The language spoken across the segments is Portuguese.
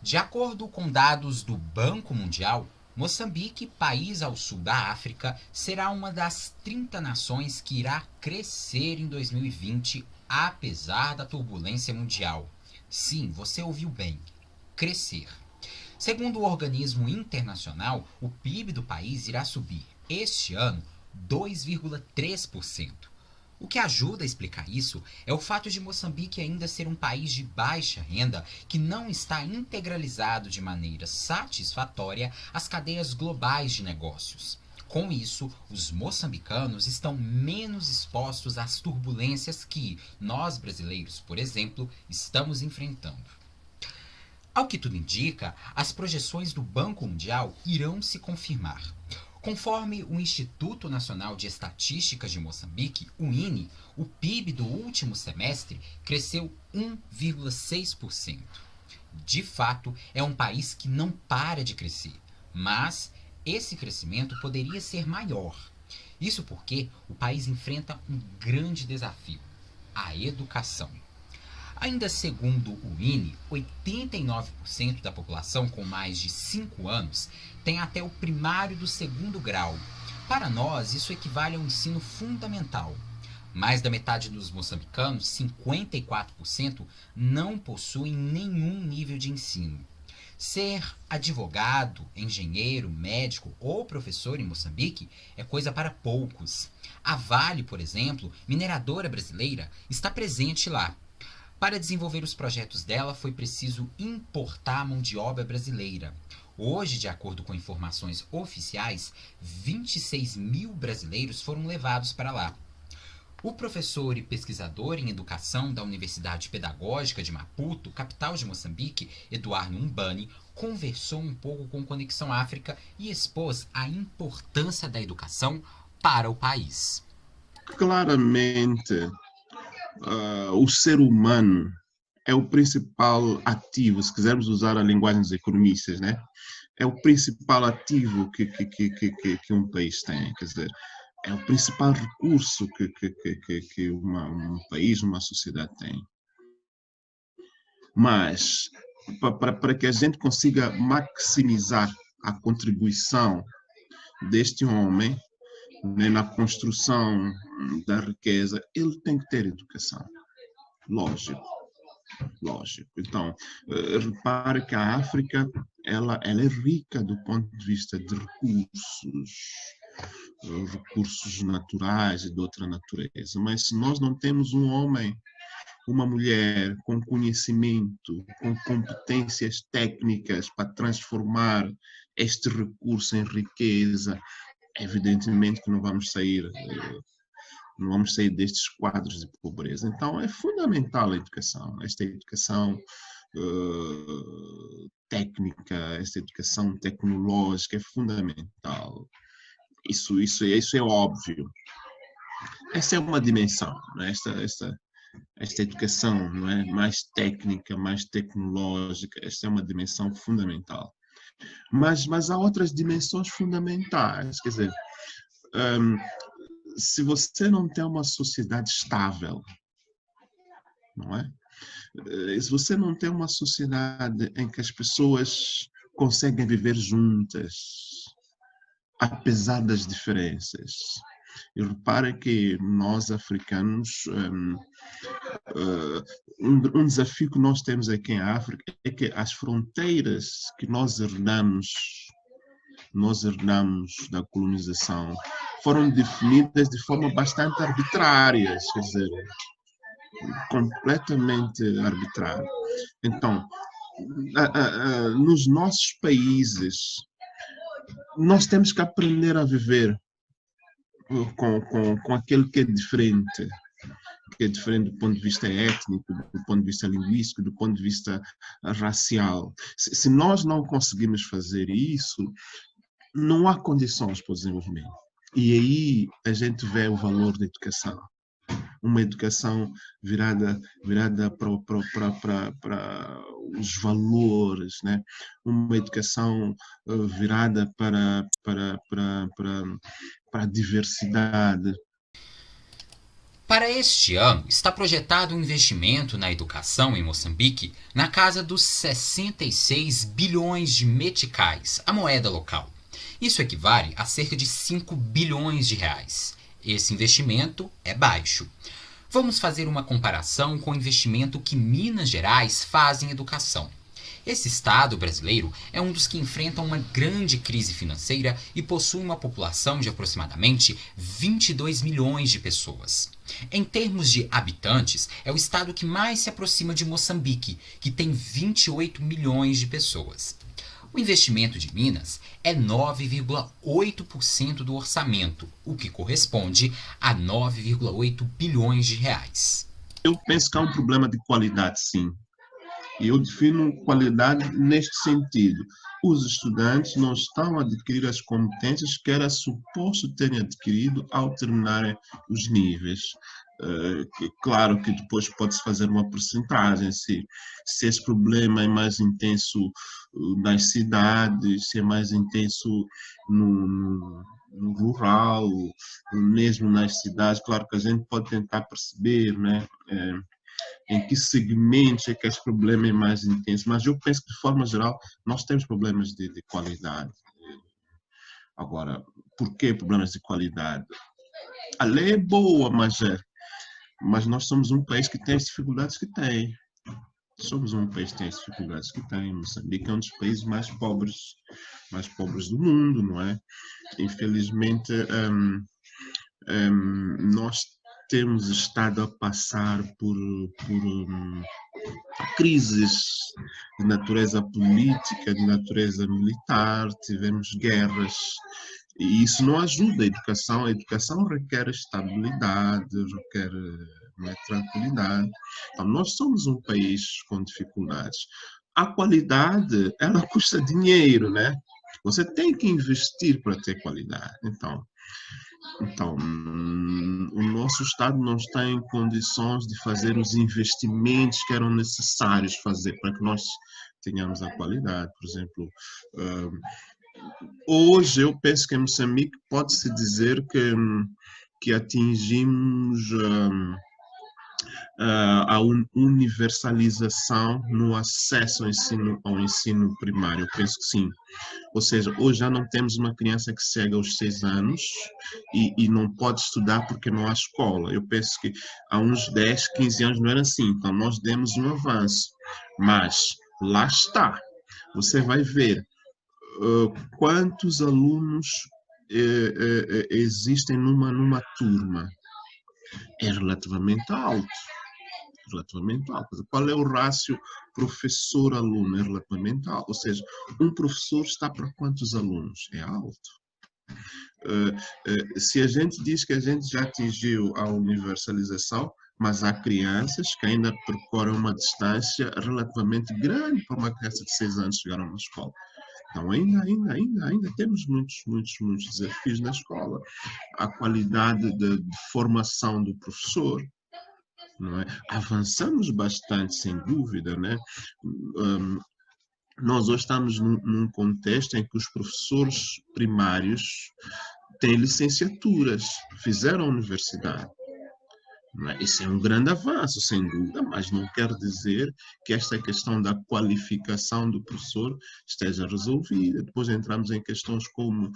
De acordo com dados do Banco Mundial, Moçambique, país ao sul da África, será uma das 30 nações que irá crescer em 2020, apesar da turbulência mundial. Sim, você ouviu bem, crescer. Segundo o organismo internacional, o PIB do país irá subir este ano 2,3%. O que ajuda a explicar isso é o fato de Moçambique ainda ser um país de baixa renda que não está integralizado de maneira satisfatória às cadeias globais de negócios. Com isso, os moçambicanos estão menos expostos às turbulências que nós brasileiros, por exemplo, estamos enfrentando. Ao que tudo indica, as projeções do Banco Mundial irão se confirmar. Conforme o Instituto Nacional de Estatísticas de Moçambique, o INE, o PIB do último semestre cresceu 1,6%. De fato, é um país que não para de crescer, mas esse crescimento poderia ser maior. Isso porque o país enfrenta um grande desafio: a educação. Ainda segundo o INE, 89% da população com mais de 5 anos tem até o primário do segundo grau. Para nós, isso equivale ao ensino fundamental. Mais da metade dos moçambicanos, 54%, não possuem nenhum nível de ensino. Ser advogado, engenheiro, médico ou professor em Moçambique é coisa para poucos. A Vale, por exemplo, mineradora brasileira, está presente lá. Para desenvolver os projetos dela, foi preciso importar mão de obra brasileira. Hoje, de acordo com informações oficiais, 26 mil brasileiros foram levados para lá. O professor e pesquisador em educação da Universidade Pedagógica de Maputo, capital de Moçambique, Eduardo Umbani, conversou um pouco com Conexão África e expôs a importância da educação para o país. Claramente, o ser humano é o principal ativo, se quisermos usar a linguagem dos economistas, né? É o principal ativo que um país tem, quer dizer, é o principal recurso que um país, uma sociedade tem. Mas, para que a gente consiga maximizar a contribuição deste homem, né, na construção da riqueza, ele tem que ter educação. Lógico, lógico. Então, repare que a África ela é rica do ponto de vista de recursos naturais e de outra natureza, mas se nós não temos um homem, uma mulher com conhecimento, com competências técnicas para transformar este recurso em riqueza, evidentemente que não vamos sair destes quadros de pobreza. Então, é fundamental a educação, esta educação técnica, esta educação tecnológica é fundamental. Isso é óbvio. Essa é uma dimensão, né? Esta educação, não é, mais técnica, mais tecnológica, esta é uma dimensão fundamental. Mas há outras dimensões fundamentais, quer dizer, um, se você não tem uma sociedade estável, não é? Se você não tem uma sociedade em que as pessoas conseguem viver juntas, apesar das diferenças. E repare que nós, africanos, um desafio que nós temos aqui em África é que as fronteiras que nós herdamos da colonização foram definidas de forma bastante arbitrária, quer dizer, completamente arbitrária. Então, nos nossos países, nós temos que aprender a viver com aquele que é diferente do ponto de vista étnico, do ponto de vista linguístico, do ponto de vista racial. Se nós não conseguirmos fazer isso, não há condições para o desenvolvimento. E aí a gente vê o valor da educação. Uma educação virada para os valores, né? Uma educação virada para a diversidade. Para este ano, está projetado um investimento na educação em Moçambique na casa dos 66 bilhões de meticais, a moeda local. Isso equivale a cerca de 5 bilhões de reais. Esse investimento é baixo. Vamos fazer uma comparação com o investimento que Minas Gerais faz em educação. Esse estado brasileiro é um dos que enfrenta uma grande crise financeira e possui uma população de aproximadamente 22 milhões de pessoas. Em termos de habitantes, é o estado que mais se aproxima de Moçambique, que tem 28 milhões de pessoas. O investimento de Minas é 9,8% do orçamento, o que corresponde a 9,8 bilhões de reais. Eu penso que há um problema de qualidade, sim. E eu defino qualidade neste sentido. Os estudantes não estão a adquirir as competências que era suposto terem adquirido ao terminarem os níveis. Claro que depois pode-se fazer uma percentagem, se esse problema é mais intenso nas cidades, se é mais intenso no rural, mesmo nas cidades. Claro que a gente pode tentar perceber, né? Em que segmentos é que esse problema é mais intenso, mas eu penso que, de forma geral, nós temos problemas de qualidade. Agora, por que problemas de qualidade? A lei é boa, mas nós somos um país que tem as dificuldades que tem. Somos um país que tem as dificuldades que tem. Moçambique é um dos países mais pobres do mundo, não é? Infelizmente, nós temos estado a passar por crises de natureza política, de natureza militar, tivemos guerras, e isso não ajuda a educação. A educação requer estabilidade, requer, não é, tranquilidade. Então, nós somos um país com dificuldades. A qualidade, ela custa dinheiro, né? Você tem que investir para ter qualidade. Então, o nosso Estado não está em condições de fazer os investimentos que eram necessários fazer para que nós tenhamos a qualidade. Por exemplo, hoje eu penso que em Moçambique pode-se dizer que atingimos a universalização no acesso ao ensino primário. Eu penso que sim. Ou seja, hoje já não temos uma criança que chega aos 6 anos e não pode estudar porque não há escola. Eu penso que há uns 10, 15 anos não era assim. Então, nós demos um avanço. Mas, lá está. Você vai ver quantos alunos existem numa turma. É relativamente alto. Relativamente alto. Qual é o rácio professor-aluno? É relativamente alto. Ou seja, um professor está para quantos alunos? É alto. Se a gente diz que a gente já atingiu a universalização, mas há crianças que ainda percorrem uma distância relativamente grande para uma criança de 6 anos chegar a uma escola. Então, ainda temos muitos desafios na escola. A qualidade de formação do professor, não é? Avançamos bastante, sem dúvida, né? Nós hoje estamos num contexto em que os professores primários têm licenciaturas, fizeram a universidade. Não é? Isso é um grande avanço, sem dúvida, mas não quer dizer que esta questão da qualificação do professor esteja resolvida. Depois entramos em questões como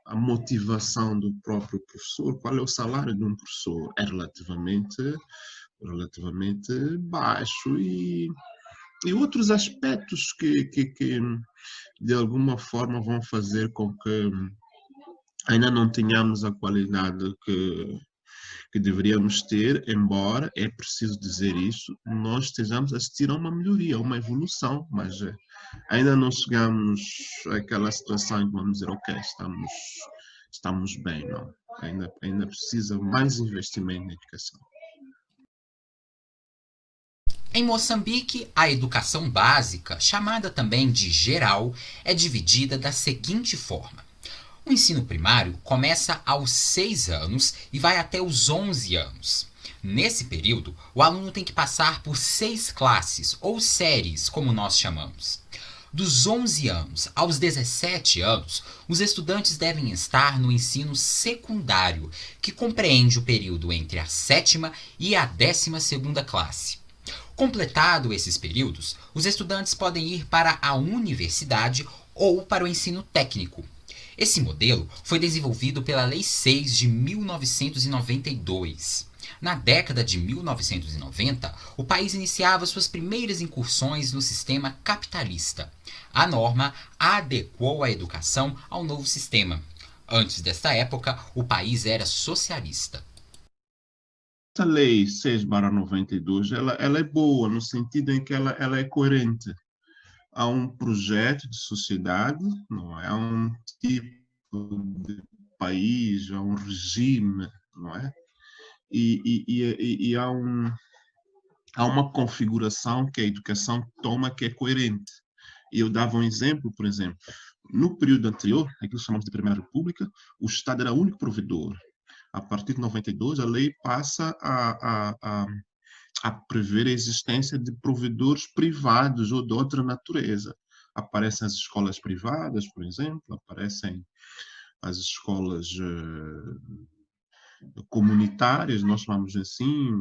a motivação do próprio professor. Qual é o salário de um professor? É relativamente baixo, e outros aspectos que de alguma forma vão fazer com que ainda não tenhamos a qualidade que deveríamos ter, embora, é preciso dizer isso, nós estejamos a assistir a uma melhoria, a uma evolução, mas ainda não chegamos àquela situação em que vamos dizer, ok, estamos bem, não. Ainda precisa mais investimento na educação. Em Moçambique, a educação básica, chamada também de geral, é dividida da seguinte forma. O ensino primário começa aos 6 anos e vai até os 11 anos. Nesse período, o aluno tem que passar por 6 classes, ou séries, como nós chamamos. Dos 11 anos aos 17 anos, os estudantes devem estar no ensino secundário, que compreende o período entre a sétima e a 12ª classe. Completado esses períodos, os estudantes podem ir para a universidade ou para o ensino técnico. Esse modelo foi desenvolvido pela Lei 6 de 1992. Na década de 1990, o país iniciava suas primeiras incursões no sistema capitalista. A norma adequou a educação ao novo sistema. Antes desta época, o país era socialista. Essa lei 6/92, ela é boa no sentido em que ela é coerente a um projeto de sociedade, não é? A um tipo de país, a um regime, não é? E há uma configuração que a educação toma que é coerente. E eu dava um exemplo, por exemplo, no período anterior, aquilo que chamamos de Primeira República, o Estado era o único provedor. A partir de 92, a lei passa a prever a existência de provedores privados ou de outra natureza. Aparecem as escolas privadas, por exemplo, aparecem as escolas comunitárias, nós chamamos assim,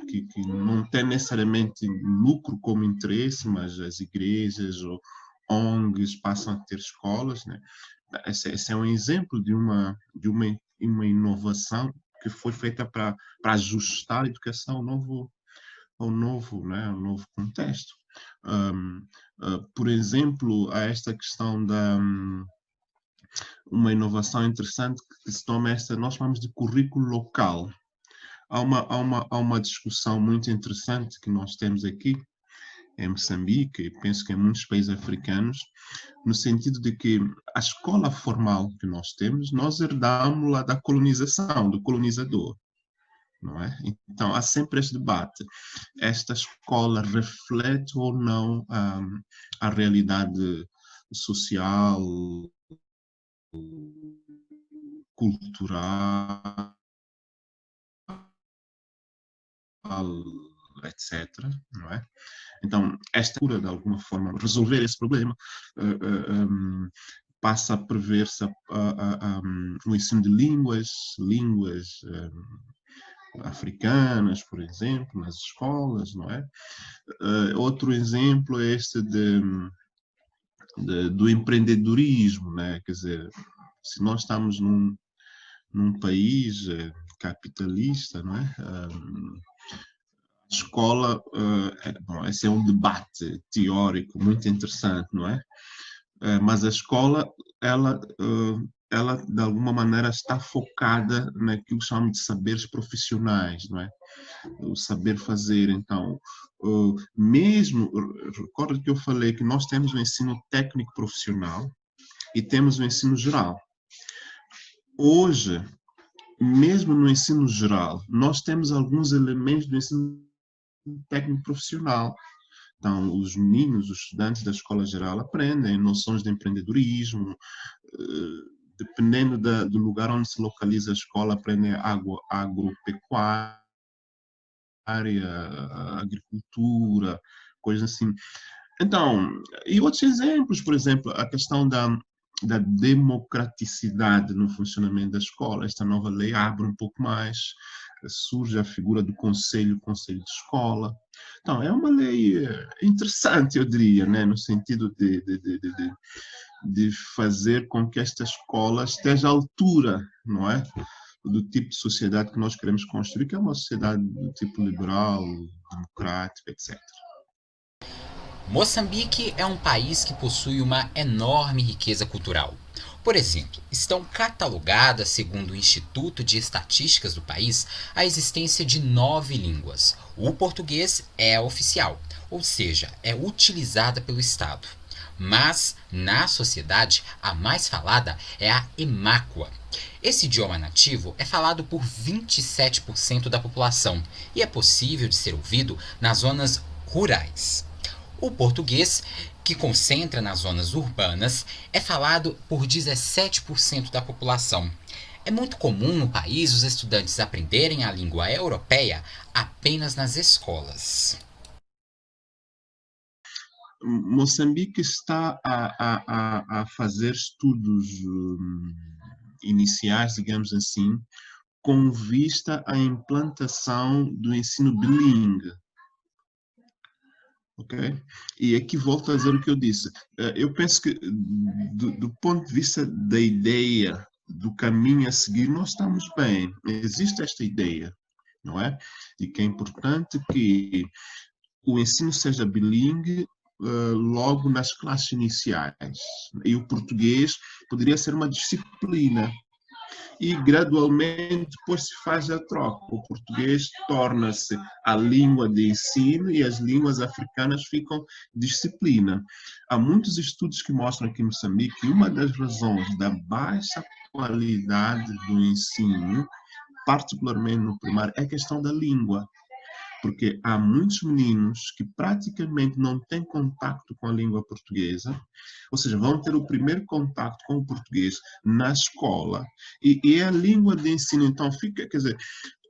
que não têm necessariamente lucro como interesse, mas as igrejas ou ONGs passam a ter escolas, né? Esse é um exemplo de uma inovação que foi feita para ajustar a educação ao novo contexto. Por exemplo, a esta questão da uma inovação interessante que se toma esta, nós chamamos de currículo local. Há uma discussão muito interessante que nós temos aqui em Moçambique, e penso que em muitos países africanos, no sentido de que a escola formal que nós temos, nós herdamos-la da colonização, do colonizador. Não é? Então, há sempre este debate. Esta escola reflete ou não a realidade social, cultural, etc. Não é? Então, esta cura, de alguma forma, resolver esse problema, passa a prever-se o ensino de línguas africanas, por exemplo, nas escolas, não é? Outro exemplo é este do empreendedorismo, né? Quer dizer, se nós estamos num país capitalista, não é? A escola, bom, esse é um debate teórico muito interessante, não é? Mas a escola, ela de alguma maneira está focada naquilo que chamamos de saberes profissionais, não é? O saber fazer. Então, mesmo, recordo que eu falei que nós temos o ensino técnico profissional e temos o ensino geral. Hoje, mesmo no ensino geral, nós temos alguns elementos do ensino técnico profissional. Então, os meninos, os estudantes da escola geral aprendem noções de empreendedorismo, dependendo do lugar onde se localiza a escola, aprendem agropecuária, agricultura, coisas assim. Então, e outros exemplos, por exemplo, a questão da democraticidade no funcionamento da escola. Esta nova lei abre um pouco mais, surge a figura do conselho de escola. Então, é uma lei interessante, eu diria, né, no sentido de fazer com que esta escola esteja à altura, não é, do tipo de sociedade que nós queremos construir, que é uma sociedade do tipo liberal, democrática, etc. Moçambique é um país que possui uma enorme riqueza cultural. Por exemplo, estão catalogadas, segundo o Instituto de Estatísticas do país, a existência de 9 línguas. O português é a oficial, ou seja, é utilizada pelo Estado. Mas, na sociedade, a mais falada é a emáqua. Esse idioma nativo é falado por 27% da população e é possível de ser ouvido nas zonas rurais. O português, que concentra nas zonas urbanas, é falado por 17% da população. É muito comum no país os estudantes aprenderem a língua europeia apenas nas escolas. Moçambique está a fazer estudos iniciais, digamos assim, com vista à implantação do ensino bilíngue. Ok? E aqui volto a dizer o que eu disse. Eu penso que, do ponto de vista da ideia, do caminho a seguir, nós estamos bem. Existe esta ideia, não é? De que é importante que o ensino seja bilíngue logo nas classes iniciais. E o português poderia ser uma disciplina. E gradualmente depois se faz a troca. O português torna-se a língua de ensino e as línguas africanas ficam disciplina. Há muitos estudos que mostram aqui em Moçambique que uma das razões da baixa qualidade do ensino, particularmente no primário, é a questão da língua. Porque há muitos meninos que praticamente não têm contacto com a língua portuguesa, ou seja, vão ter o primeiro contacto com o português na escola, e é a língua de ensino, então fica, quer dizer,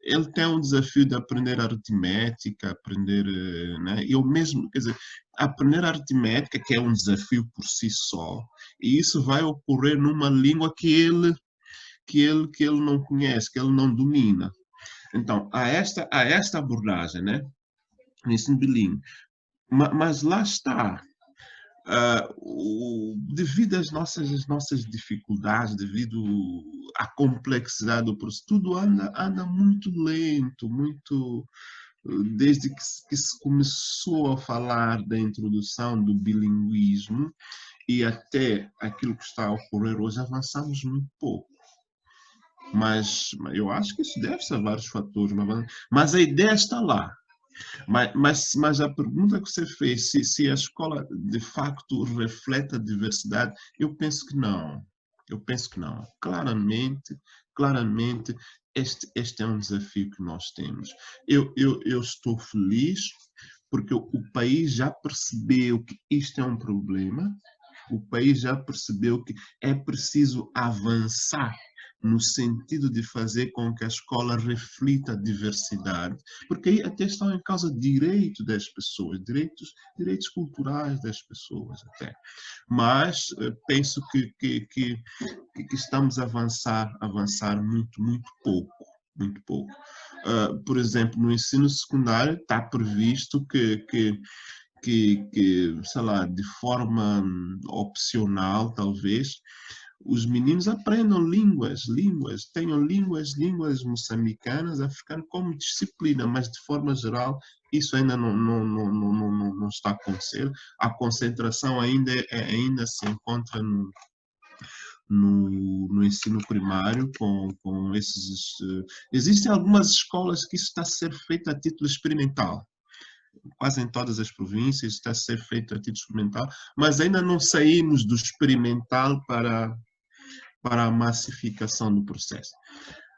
ele tem um desafio de aprender aritmética, aprender, né? Eu mesmo, quer dizer, aprender aritmética, que é um desafio por si só, e isso vai ocorrer numa língua que ele não conhece, que ele não domina. Então, há esta abordagem, né? No ensino bilíngue. Mas lá está. Devido às nossas dificuldades, devido à complexidade do processo, tudo anda muito lento, muito. Desde que se começou a falar da introdução do bilinguismo e até aquilo que está a ocorrer hoje, avançamos muito pouco. Mas eu acho que isso deve-se a vários fatores, mas a ideia está lá. Mas a pergunta que você fez, se a escola de facto reflete a diversidade, eu penso que não. Eu penso que não. Claramente, este é um desafio que nós temos. Eu estou feliz porque o país já percebeu que isto é um problema, o país já percebeu que é preciso avançar no sentido de fazer com que a escola reflita a diversidade, porque aí até estão em causa direitos das pessoas, direitos culturais das pessoas até. Mas penso que estamos a avançar muito, muito pouco. Muito pouco. Por exemplo, no ensino secundário está previsto que, sei lá, de forma opcional, talvez, os meninos aprendam línguas, tenham línguas moçambicanas, africanas como disciplina, mas de forma geral isso ainda não está a acontecer. A concentração ainda se encontra no ensino primário com esses. Existem algumas escolas que isso está a ser feito a título experimental. Quase em todas as províncias está a ser feito a título experimental, mas ainda não saímos do experimental para a massificação do processo.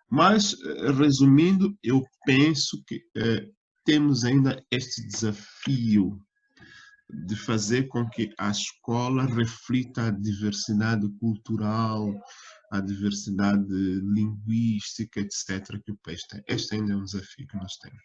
Mas, resumindo, eu penso que temos ainda este desafio de fazer com que a escola reflita a diversidade cultural, a diversidade linguística, etc., que o país tem. Este ainda é um desafio que nós temos.